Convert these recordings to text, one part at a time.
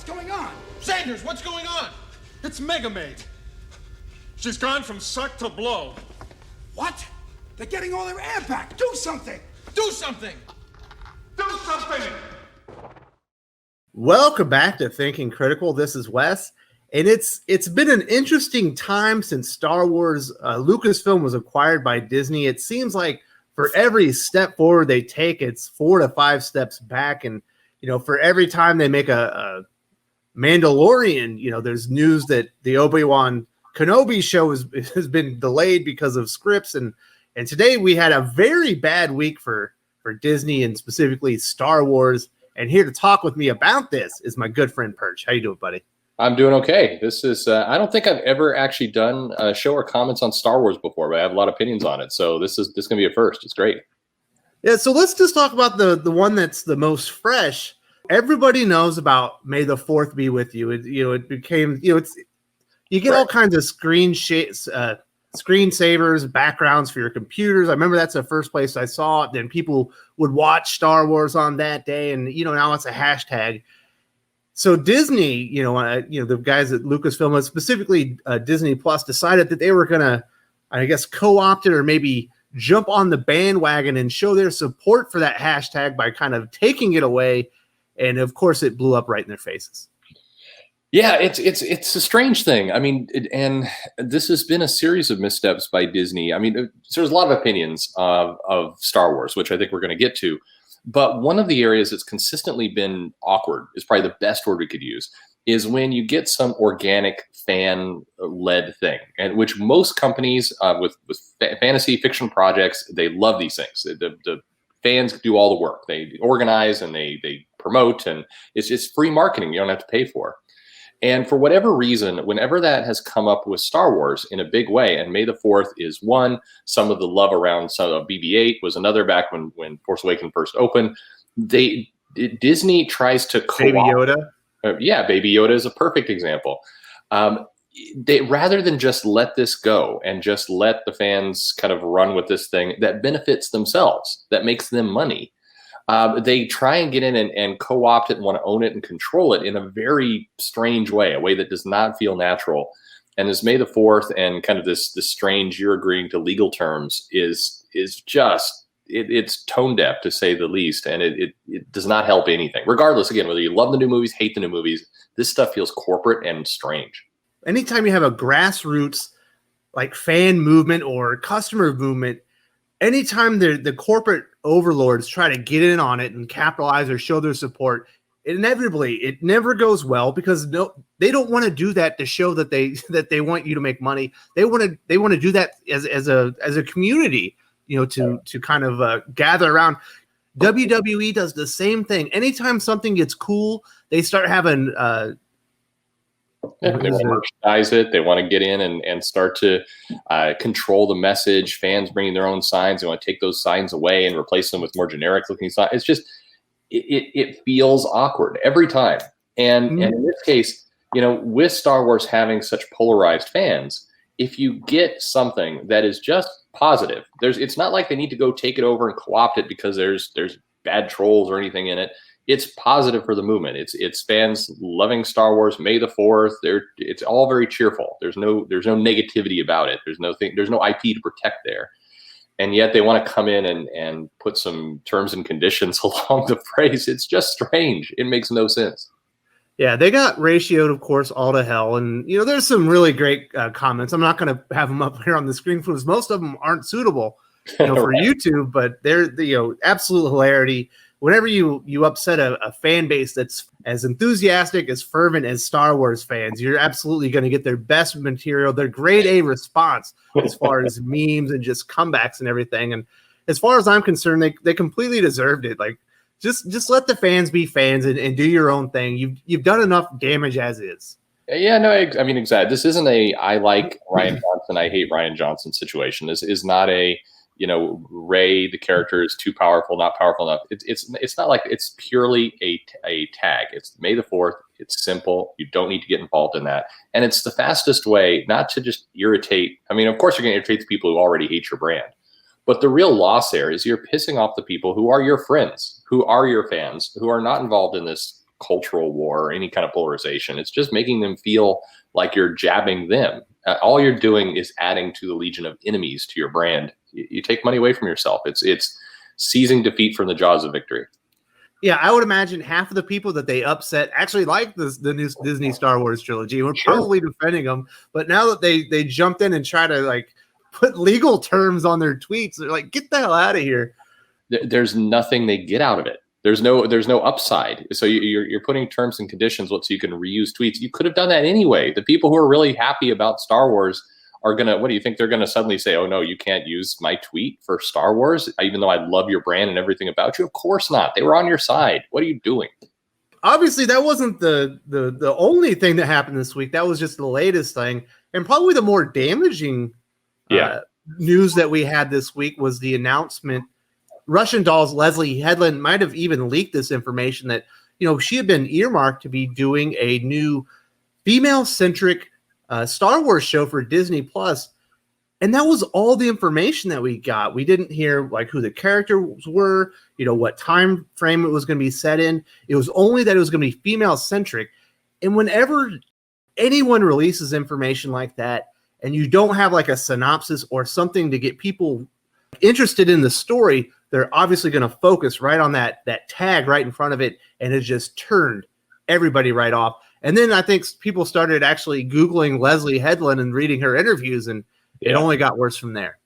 going on? Sanders, what's going on? It's Mega Maid. She's gone from suck to blow. What? They're getting all their air back. Do something. Do something. Do something! Welcome back to Thinking Critical. This is Wes, and it's been an interesting time since Star Wars Lucasfilm was acquired by Disney. It seems like for every step forward they take, it's 4 to 5 steps back, and for every time they make a Mandalorian, there's news that the Obi-Wan Kenobi show has been delayed because of scripts, and today we had a very bad week for Disney and specifically Star Wars. And here to talk with me about this is my good friend Perch. How you doing, buddy? I'm doing okay. This is I don't think I've ever actually done a show or comments on Star Wars before, but I have a lot of opinions on it. So this is gonna be a first. It's great. Yeah, so let's just talk about the one that's the most fresh. Everybody knows about May the 4th be with you. It became, you get all kinds of screensavers, backgrounds for your computers. I remember that's the first place I saw it. Then people would watch Star Wars on that day, and now it's a hashtag. So Disney, the guys at Lucasfilm, and specifically Disney Plus, decided that they were gonna, I guess, co-opt it or maybe jump on the bandwagon and show their support for that hashtag by kind of taking it away. And of course, it blew up right in their faces. Yeah, it's a strange thing. I mean, and this has been a series of missteps by Disney. I mean, there's a lot of opinions of Star Wars, which I think we're going to get to. But one of the areas that's consistently been awkward, is probably the best word we could use, is when you get some organic fan-led thing, and which most companies with fantasy fiction projects, they love these things. The fans do all the work. They organize and they promote, and it's just free marketing you don't have to pay for. And for whatever reason, whenever that has come up with Star Wars in a big way, and May the 4th is one, some of the love around some of BB-8 was another back when Force Awakens first opened. Disney tries to co-opt. Baby Yoda? Baby Yoda is a perfect example. They, rather than just let this go and just let the fans kind of run with this thing that benefits themselves, that makes them money, they try and get in and co-opt it and want to own it and control it in a very strange way, a way that does not feel natural. And this May the 4th and kind of this strange, you're agreeing to legal terms is just, it's tone deaf to say the least. And it does not help anything. Regardless, again, whether you love the new movies, hate the new movies, this stuff feels corporate and strange. Anytime you have a grassroots like fan movement or customer movement, anytime the corporate overlords try to get in on it and capitalize or show their support, inevitably it never goes well, because they don't want to do that to show that they want you to make money. They want to do that as a community, to kind of gather around. WWE does the same thing. Anytime something gets cool, they start having they want to merchandise it. They want to get in and start to control the message. Fans bringing their own signs. They want to take those signs away and replace them with more generic looking signs. It's just, it feels awkward every time. And in this case, with Star Wars having such polarized fans, if you get something that is just positive, it's not like they need to go take it over and co-opt it because there's bad trolls or anything in it. It's positive for the movement. It's fans loving Star Wars. May the 4th. It's all very cheerful. There's no negativity about it. There's no IP to protect there, and yet they want to come in and put some terms and conditions along the phrase. It's just strange. It makes no sense. Yeah, they got ratioed, of course, all to hell, and there's some really great comments. I'm not going to have them up here on the screen because most of them aren't suitable, for Right. YouTube, but they're absolute hilarity. Whenever you upset a fan base that's as enthusiastic, as fervent as Star Wars fans, you're absolutely going to get their best material, their grade A response as far as memes and just comebacks and everything. And as far as I'm concerned, they completely deserved it. Like, just let the fans be fans and do your own thing. You've done enough damage as is. Yeah, no, I mean, exactly. This isn't I like Ryan Johnson, I hate Ryan Johnson situation. This is not a Rey, the character is too powerful, not powerful enough. It's not like it's purely a tag. It's May the 4th. It's simple. You don't need to get involved in that. And it's the fastest way not to just irritate. I mean, of course, you're going to irritate the people who already hate your brand. But the real loss there is you're pissing off the people who are your friends, who are your fans, who are not involved in this cultural war or any kind of polarization. It's just making them feel like you're jabbing them. All you're doing is adding to the legion of enemies to your brand. You take money away from yourself. It's seizing defeat from the jaws of victory. Yeah, I would imagine half of the people that they upset actually like the new Disney Star Wars trilogy. We're probably defending them, but now that they jumped in and try to like put legal terms on their tweets, they're like, get the hell out of here. There's nothing they get out of it. There's no upside. So you're putting terms and conditions so you can reuse tweets. You could have done that anyway. The people who are really happy about Star Wars are gonna. What do you think they're gonna suddenly say? Oh no, you can't use my tweet for Star Wars, even though I love your brand and everything about you. Of course not. They were on your side. What are you doing? Obviously, that wasn't the only thing that happened this week. That was just the latest thing, and probably the more damaging news that we had this week was the announcement. Russian Doll's Leslye Headland might have even leaked this information that, she had been earmarked to be doing a new female-centric Star Wars show for Disney Plus. And that was all the information that we got. We didn't hear like who the characters were, what time frame it was going to be set in. It was only that it was going to be female-centric. And whenever anyone releases information like that, and you don't have like a synopsis or something to get people interested in the story, they're obviously going to focus right on that tag right in front of it, and it just turned everybody right off. And then I think people started actually Googling Leslye Headland and reading her interviews, and it only got worse from there.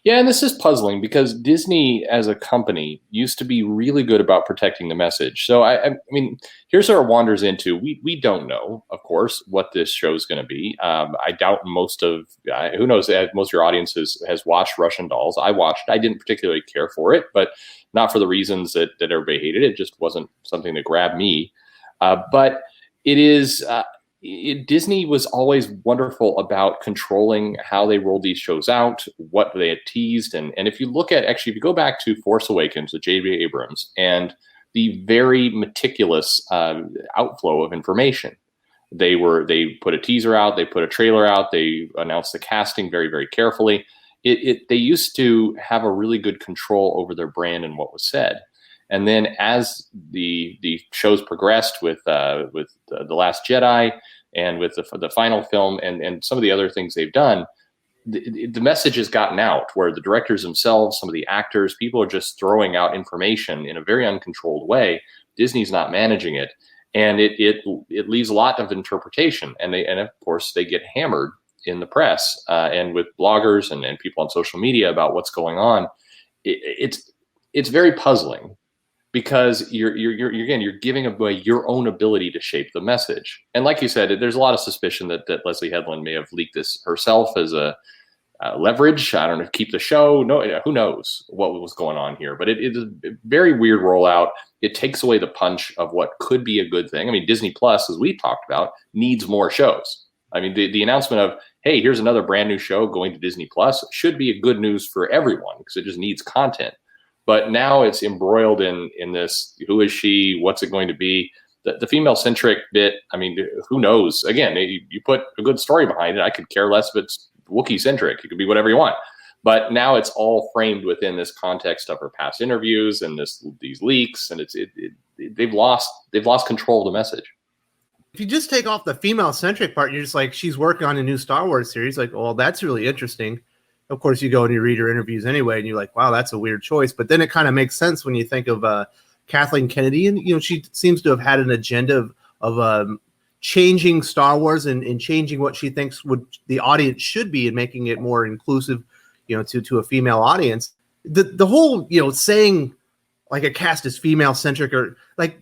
Yeah, and this is puzzling because Disney as a company used to be really good about protecting the message. So, I mean, here's where it wanders into. We don't know, of course, what this show is going to be. I doubt most of your audience has watched Russian Dolls. I watched it. I didn't particularly care for it, but not for the reasons that everybody hated it. It just wasn't something that grabbed me. But it is... Disney was always wonderful about controlling how they rolled these shows out, what they had teased. And if you look at, if you go back to Force Awakens with J.J. Abrams and the very meticulous outflow of information, they put a teaser out, they put a trailer out, they announced the casting very, very carefully. They used to have a really good control over their brand and what was said. And then as the shows progressed with The Last Jedi and with the final film and some of the other things they've done, the message has gotten out where the directors themselves, some of the actors, people are just throwing out information in a very uncontrolled way. Disney's not managing it. And it leaves a lot of interpretation. And of course they get hammered in the press and with bloggers and people on social media about what's going on. It's very puzzling. Because you're giving away your own ability to shape the message, and like you said, there's a lot of suspicion that Leslye Headland may have leaked this herself as a leverage. I don't know, keep the show. No, who knows what was going on here? But it is a very weird rollout. It takes away the punch of what could be a good thing. I mean, Disney Plus, as we talked about, needs more shows. I mean, the announcement of, hey, here's another brand new show going to Disney Plus should be a good news for everyone because it just needs content. But now it's embroiled in this, who is she? What's it going to be? The female-centric bit, I mean, who knows? Again, you put a good story behind it. I could care less if it's Wookiee-centric. It could be whatever you want. But now it's all framed within this context of her past interviews and these leaks, and they've lost control of the message. If you just take off the female-centric part, you're just like, she's working on a new Star Wars series. Like, well, that's really interesting. Of course, you go and you read her interviews anyway, and you're like, wow, that's a weird choice. But then it kind of makes sense when you think of Kathleen Kennedy. And, she seems to have had an agenda of changing Star Wars and changing what she thinks the audience should be and making it more inclusive, to a female audience. The whole, saying like a cast is female-centric or like,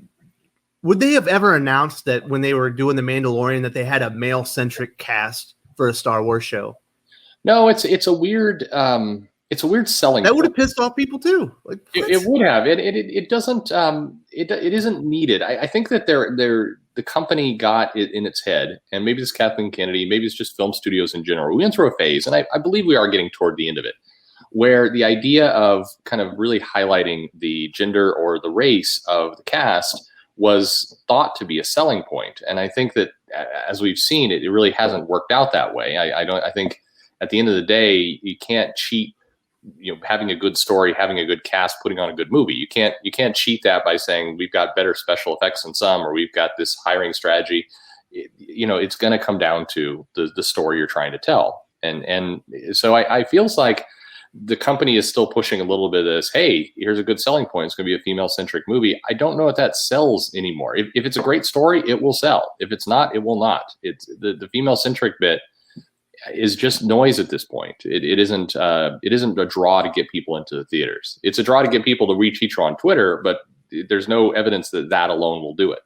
would they have ever announced that when they were doing The Mandalorian that they had a male-centric cast for a Star Wars show? No, it's a weird selling. That would have pissed off people too. Like, it would have. It doesn't. It isn't needed. I think that the company got it in its head, and maybe it's Kathleen Kennedy, maybe it's just film studios in general. We went through a phase, and I believe we are getting toward the end of it, where the idea of kind of really highlighting the gender or the race of the cast was thought to be a selling point. And I think that as we've seen, it really hasn't worked out that way. I think at the end of the day, you can't cheat having a good story, having a good cast, putting on a good movie. You can't cheat that by saying we've got better special effects than some, or we've got this hiring strategy. It's going to come down to the story you're trying to tell. And so I feels like the company is still pushing a little bit of this, hey, here's a good selling point. It's going to be a female-centric movie. I don't know if that sells anymore. If it's a great story, it will sell. If it's not, it will not. It's the female-centric bit is just noise at this point. It isn't a draw to get people into the theaters. It's a draw to get people to retweet you on Twitter, but there's no evidence that alone will do it.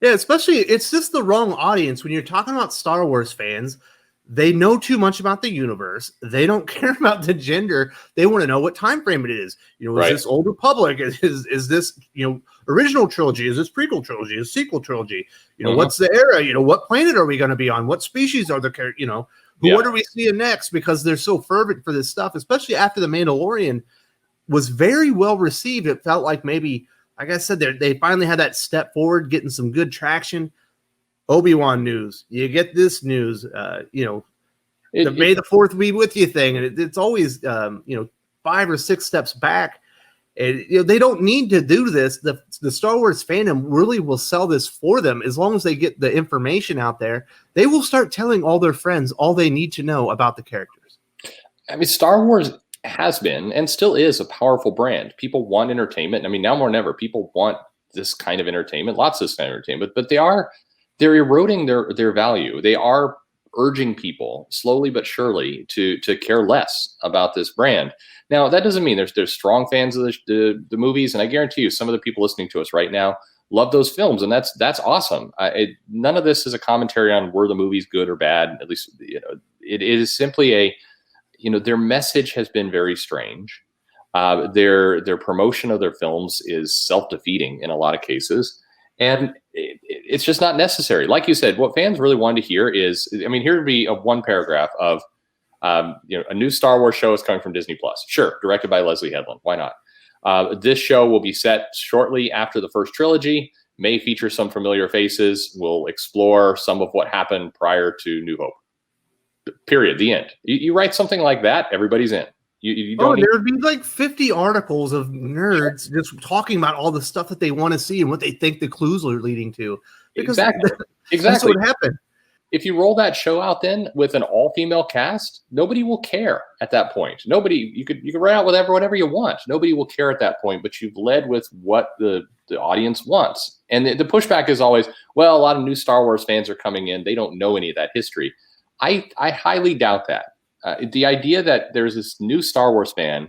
Yeah, especially it's just the wrong audience when you're talking about Star Wars fans. They know too much about the universe. They don't care about the gender. They want to know what time frame it is. Is this Old Republic? Is this original trilogy? Is this prequel trilogy? Is sequel trilogy? What's the era? What planet are we going to be on? What species are the characters? What are we seeing next? Because they're so fervent for this stuff, especially after The Mandalorian was very well received. It felt like maybe, like I said, they finally had that step forward, getting some good traction. Obi-Wan news, you get this news, the May the 4th be with you thing, and it's always 5 or 6 steps back. And they don't need to do this. The Star Wars fandom really will sell this for them as long as they get the information out there. They will start telling all their friends all they need to know about the characters. I mean, Star Wars has been and still is a powerful brand. People want entertainment. I mean, now more than ever, people want this kind of entertainment, lots of this kind of entertainment, but they're eroding their value. They are urging people slowly but surely to care less about this brand. Now, that doesn't mean there's strong fans of the movies, and I guarantee you some of the people listening to us right now love those films, and that's awesome. None of this is a commentary on were the movies good or bad. At least it is simply their message has been very strange. Their promotion of their films is self-defeating in a lot of cases. And it's just not necessary. Like you said, what fans really wanted to hear is, here would be one paragraph of, a new Star Wars show is coming from Disney Plus. Sure, directed by Leslye Headland. Why not? This show will be set shortly after the first trilogy, may feature some familiar faces, will explore some of what happened prior to New Hope. Period. The end. You write something like that, everybody's in. You don't there would be like 50 articles of nerds just talking about all the stuff that they want to see and what they think the clues are leading to. Because exactly. That's what happened. If you roll that show out then with an all-female cast, nobody will care at that point. Nobody, you could write out whatever you want. Nobody will care at that point, but you've led with what the audience wants. And the pushback is always, well, a lot of new Star Wars fans are coming in. They don't know any of that history. I highly doubt that. The idea that there's this new Star Wars fan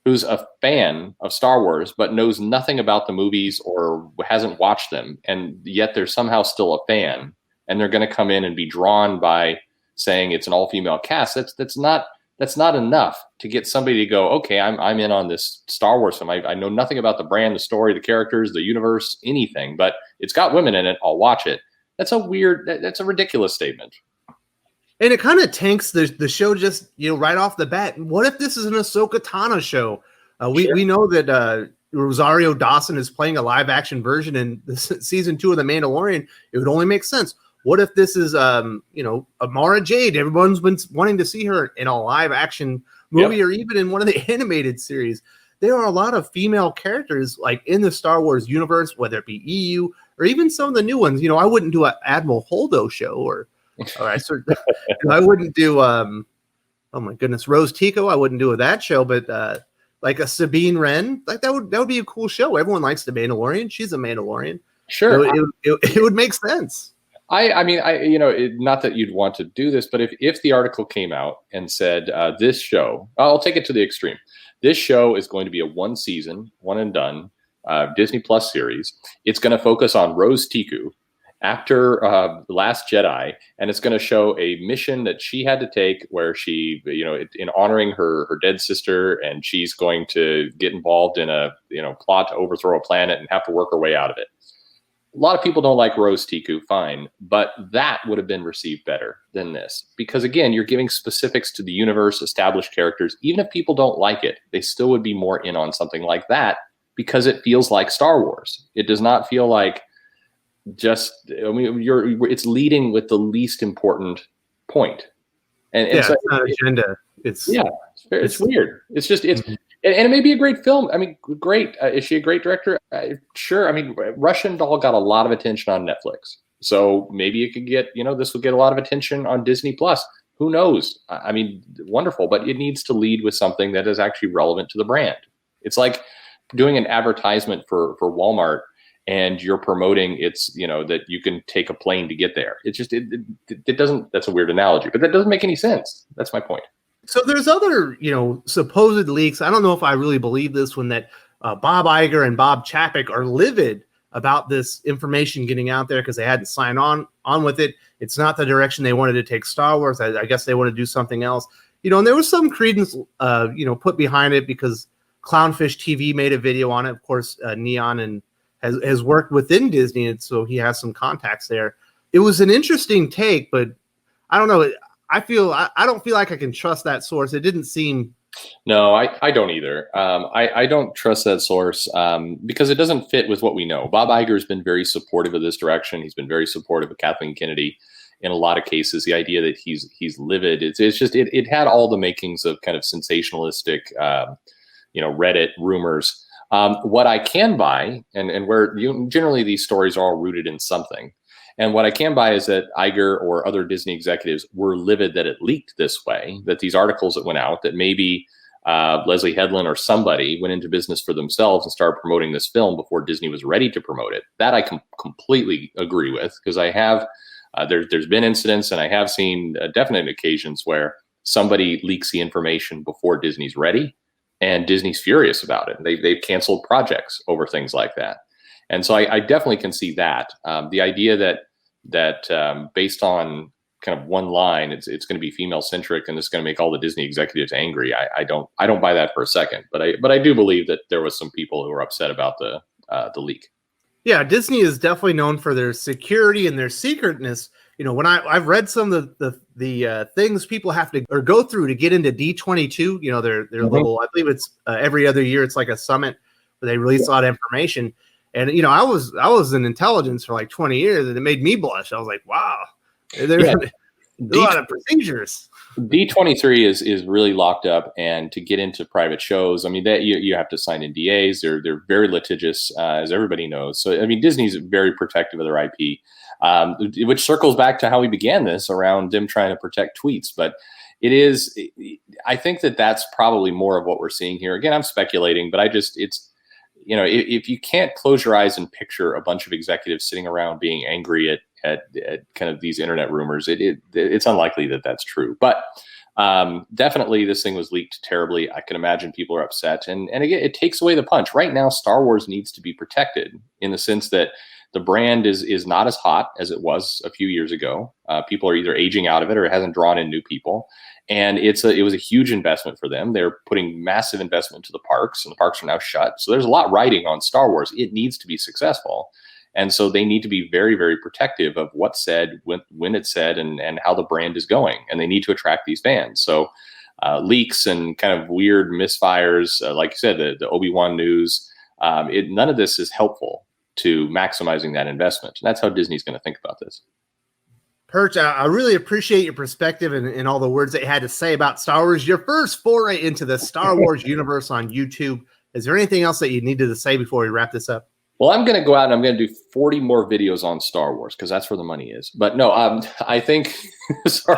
who's a fan of Star Wars but knows nothing about the movies or hasn't watched them, and yet they're somehow still a fan, and they're going to come in and be drawn by saying it's an all-female cast. That's not enough to get somebody to go, okay, I'm in on this Star Wars film. I know nothing about the brand, the story, the characters, the universe, anything, but it's got women in it. I'll watch it. That's a ridiculous statement. And it kind of tanks the show just, right off the bat. What if this is an Ahsoka Tano show? We know that Rosario Dawson is playing a live action version in season 2 of The Mandalorian. It would only make sense. What if this is, Amara Jade? Everyone's been wanting to see her in a live action movie or even in one of the animated series. There are a lot of female characters like in the Star Wars universe, whether it be EU or even some of the new ones. I wouldn't do an Admiral Holdo show or I wouldn't do oh my goodness, Rose Tico. I wouldn't do that show, but like a Sabine Wren, like that would be a cool show. Everyone likes the Mandalorian. She's a Mandalorian. Sure, it would make sense. I mean, not that you'd want to do this, but if the article came out and said this show, I'll take it to the extreme. This show is going to be a 1 season, one and done Disney Plus series. It's going to focus on Rose Tico after The Last Jedi, and it's going to show a mission that she had to take where she, in honoring her dead sister, and she's going to get involved in a, plot to overthrow a planet and have to work her way out of it. A lot of people don't like Rose Tico, fine, but that would have been received better than this. Because again, you're giving specifics to the universe, established characters. Even if people don't like it, they still would be more in on something like that because it feels like Star Wars. It does not feel like it's leading with the least important point. And it's so not agenda. It's it's weird. It's just and it may be a great film. I mean, great. Is she a great director? Sure. I mean, Russian Doll got a lot of attention on Netflix, so maybe it could get this will get a lot of attention on Disney Plus. Who knows? I mean, wonderful, but it needs to lead with something that is actually relevant to the brand. It's like doing an advertisement for Walmart, and you're promoting that you can take a plane to get there. It's just it doesn't. That's a weird analogy, but that doesn't make any sense. That's my point. So there's other, supposed leaks. I don't know if I really believe this one, that Bob Iger and Bob Chapek are livid about this information getting out there because they hadn't signed on with it. It's not the direction they wanted to take Star Wars. I guess they want to do something else. And there was some credence, put behind it because Clownfish TV made a video on it. Of course, Neon and has worked within Disney, and so he has some contacts there. It was an interesting take, but I don't know. I don't feel like I can trust that source. It didn't seem. No, I don't either. I don't trust that source because it doesn't fit with what we know. Bob Iger has been very supportive of this direction. He's been very supportive of Kathleen Kennedy in a lot of cases. The idea that he's livid, it's just it had all the makings of kind of sensationalistic, Reddit rumors. What I can buy, and where generally these stories are all rooted in something. And what I can buy is that Iger or other Disney executives were livid that it leaked this way, that these articles that went out, that maybe Leslye Headland or somebody went into business for themselves and started promoting this film before Disney was ready to promote it. That I completely agree with, because I have, there's been incidents and I have seen definite occasions where somebody leaks the information before Disney's ready and Disney's furious about it. They've canceled projects over things like that. And so I definitely can see that. The idea that based on kind of one line, it's going to be female-centric and it's going to make all the Disney executives angry. I don't buy that for a second. But I do believe that there was some people who were upset about the leak. Yeah, Disney is definitely known for their security and their secretness. When I've read some of the things people have to or go through to get into D22, their little, I believe it's every other year, it's like a summit where they release a lot of information. And I was in intelligence for like 20 years, and it made me blush. I was like, wow, there's a lot of procedures. D23 is really locked up, and to get into private shows, I mean, that you have to sign NDAs. They're very litigious, as everybody knows. So I mean, Disney's very protective of their IP, which circles back to how we began this around them trying to protect tweets. But I think that's probably more of what we're seeing here. Again, I'm speculating, but if you can't close your eyes and picture a bunch of executives sitting around being angry at kind of these internet rumors, it's unlikely that that's true. But definitely this thing was leaked terribly. I can imagine people are upset. And again, it takes away the punch. Right now, Star Wars needs to be protected in the sense that the brand is not as hot as it was a few years ago. People are either aging out of it or it hasn't drawn in new people. And it was a huge investment for them. They're putting massive investment into the parks, and the parks are now shut. So there's a lot riding on Star Wars. It needs to be successful. And so they need to be very, very protective of what's said, when it's said, and how the brand is going. And they need to attract these fans. So leaks and kind of weird misfires, like you said, the Obi-Wan news, none of this is helpful to maximizing that investment. And that's how Disney's going to think about this. Perch, I really appreciate your perspective and all the words that you had to say about Star Wars. Your first foray into the Star Wars universe on YouTube. Is there anything else that you needed to say before we wrap this up? Well, I'm going to go out and I'm going to do 40 more videos on Star Wars because that's where the money is. But no, I think sorry.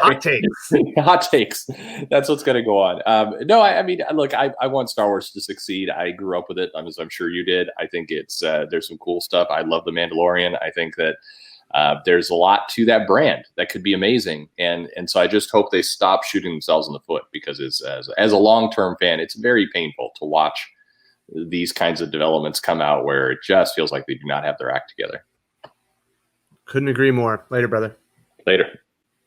Hot takes. That's what's going to go on. No, I mean, look, I want Star Wars to succeed. I grew up with it, as I'm sure you did. I think there's some cool stuff. I love The Mandalorian. I think that there's a lot to that brand that could be amazing. And so I just hope they stop shooting themselves in the foot, because as a long-term fan, it's very painful to watch these kinds of developments come out where it just feels like they do not have their act together. Couldn't agree more. Later, brother. Later.